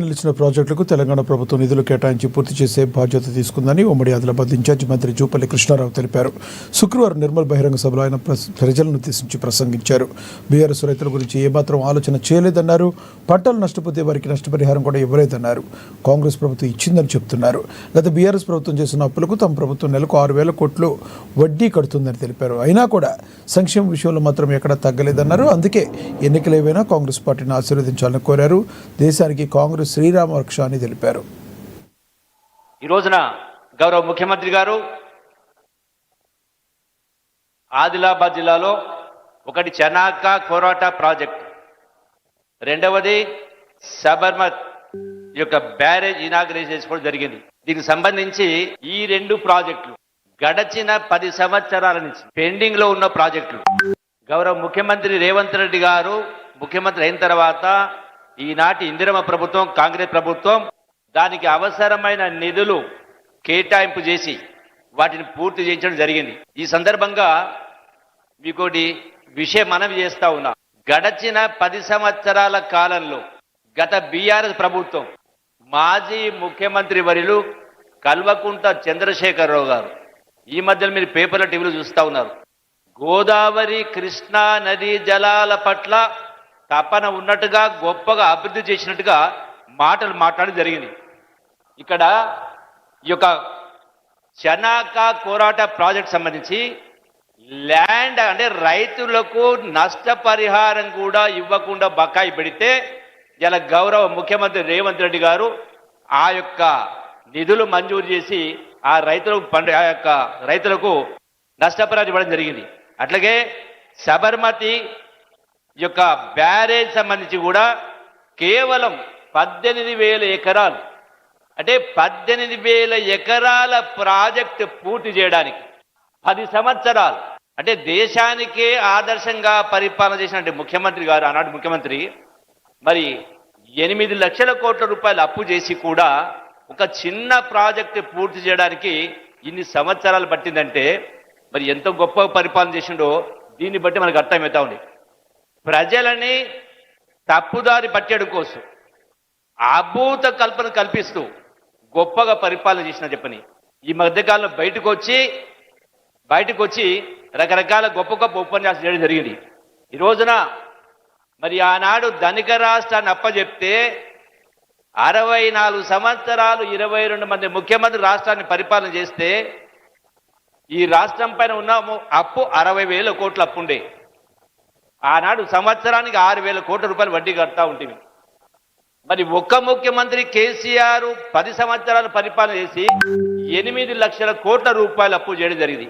నిలిచిన ప్రాజెక్టులకు తెలంగాణ ప్రభుత్వం నిధులు కేటాయించి పూర్తి చేసే బాధ్యత తీసుకుందని ఉమ్మడి ఆదిలాబాద్ ఇన్ఛార్జి మంత్రి జూపల్లి కృష్ణారావు తెలిపారు. శుక్రవారం నిర్మల్ బహిరంగ సభలో ఆయన ప్రజలను ఉద్దేశించి ప్రసంగించారు. బీఆర్ఎస్ రైతుల గురించి ఏమాత్రం ఆలోచన చేయలేదన్నారు. పంటలు నష్టపోతే వారికి నష్టపరిహారం కూడా ఇవ్వలేదన్నారు. కాంగ్రెస్ ప్రభుత్వం ఇచ్చిందని చెప్తున్నారు. గత బీఆర్ఎస్ ప్రభుత్వం చేసిన అప్పులకు తమ ప్రభుత్వం నెలకు 6,000 కోట్లు వడ్డీ కడుతుందని తెలిపారు. అయినా కూడా సంక్షేమ విషయంలో మాత్రం ఎక్కడా తగ్గలేదన్నారు. అందుకే ఎన్నికలు ఏవైనా కాంగ్రెస్ పార్టీని ఆశీర్వదించాలని కోరారు. దేశానికి కాంగ్రెస్ శ్రీరామ రక్ష అని తెలిపారు. ఈ రోజున గౌరవ ముఖ్యమంత్రి గారు ఆదిలాబాద్ జిల్లాలో ఒకటి చనాక కోరాట ప్రాజెక్ట్, రెండవది సబర్మత్ యొక్క బ్యారేజ్ ఇనాగ్రేషన్ చేసుకోవడం జరిగింది. దీనికి సంబంధించి ఈ 2 ప్రాజెక్టులు గడచిన 10 సంవత్సరాల నుంచి పెండింగ్ లో ఉన్న ప్రాజెక్టులు గౌరవ ముఖ్యమంత్రి రేవంత్ రెడ్డి గారు ముఖ్యమంత్రి అయిన తర్వాత ఈనాటి ఇందిరమ్మ ప్రభుత్వం, కాంగ్రెస్ ప్రభుత్వం దానికి అవసరమైన నిధులు కేటాయింపు చేసి వాటిని పూర్తి చేయించడం జరిగింది. ఈ సందర్భంగా మీకోటి విషయం మనవి చేస్తా ఉన్నా. గడచిన 10 సంవత్సరాల కాలంలో గత బీఆర్ఎస్ ప్రభుత్వం మాజీ ముఖ్యమంత్రి వర్యులు కల్వకుంట్ల చంద్రశేఖరరావు గారు, ఈ మధ్యలో మీరు పేపర్ల టీవీలో చూస్తా ఉన్నారు, గోదావరి కృష్ణా నదీ జలాల పట్ల తపన ఉన్నట్టుగా గొప్పగా అభివృద్ధి చేసినట్టుగా మాటలు మాట్లాడడం జరిగింది. ఇక్కడ ఈ యొక్క చనాక కోరాట ప్రాజెక్ట్ సంబంధించి ల్యాండ్ అంటే రైతులకు నష్టపరిహారం కూడా ఇవ్వకుండా బకాయి పెడితే ఇలా గౌరవ ముఖ్యమంత్రి రేవంత్ రెడ్డి గారు ఆ యొక్క నిధులు మంజూరు చేసి ఆ రైతులకు నష్టపరిహారం ఇవ్వడం జరిగింది. అట్లాగే సబర్మతి యొక్క బ్యారేజ్ సంబంధించి కూడా కేవలం 18,000 ఎకరాలు అంటే 18,000 ఎకరాల ప్రాజెక్టు పూర్తి చేయడానికి 10 సంవత్సరాలు అంటే దేశానికే ఆదర్శంగా పరిపాలన చేసిన ముఖ్యమంత్రి గారు, ఆనాటి ముఖ్యమంత్రి మరి 8 లక్షల కోట్ల రూపాయలు అప్పు చేసి కూడా ఒక చిన్న ప్రాజెక్టు పూర్తి చేయడానికి ఇన్ని సంవత్సరాలు పట్టిందంటే మరి ఎంతో గొప్ప పరిపాలన చేసిండో దీన్ని బట్టి మనకు అర్థమవుతా ఉంది. ప్రజలని తప్పుదారి పట్టేయడం కోసం అభూత కల్పన కల్పిస్తూ గొప్పగా పరిపాలన చేసిన చెప్పని ఈ మధ్యకాలంలో బయటకు వచ్చి రకరకాల గొప్ప ఉపన్యాసం చేయడం జరిగింది. ఈ రోజున మరి ఆనాడు ధనిక రాష్ట్రాన్ని అప్పచెప్తే 64 సంవత్సరాలు 22 మంది ముఖ్యమంత్రి రాష్ట్రాన్ని పరిపాలన చేస్తే ఈ రాష్ట్రం పైన ఉన్న అప్పు 60,000 కోట్ల అప్పు ఉండే. ఆనాడు సంవత్సరానికి 6,000 కోట్ల రూపాయలు వడ్డీ కడతా ఉంటుంది. మరి ఒక్క ముఖ్యమంత్రి కేసీఆర్ 10 సంవత్సరాలు పరిపాలన చేసి 8 లక్షల కోట్ల రూపాయలు అప్పు చేయడం జరిగింది.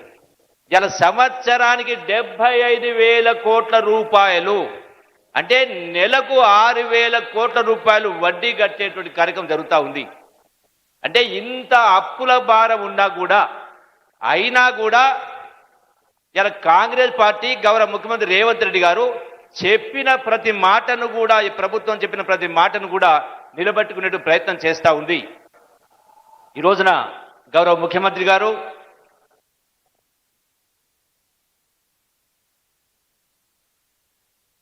ఇలా సంవత్సరానికి 75,000 కోట్ల రూపాయలు అంటే నెలకు 6,000 కోట్ల రూపాయలు వడ్డీ కట్టేటువంటి కార్యక్రమం జరుగుతూ ఉంది. అంటే ఇంత అప్పుల భారం ఉన్నా కూడా అయినా కూడా ఇలా కాంగ్రెస్ పార్టీ గౌరవ ముఖ్యమంత్రి రేవంత్ రెడ్డి గారు చెప్పిన ప్రతి మాటను కూడా, ఈ ప్రభుత్వం చెప్పిన ప్రతి మాటను కూడా నిలబెట్టుకునే ప్రయత్నం చేస్తూ ఉంది. ఈ రోజున గౌరవ ముఖ్యమంత్రి గారు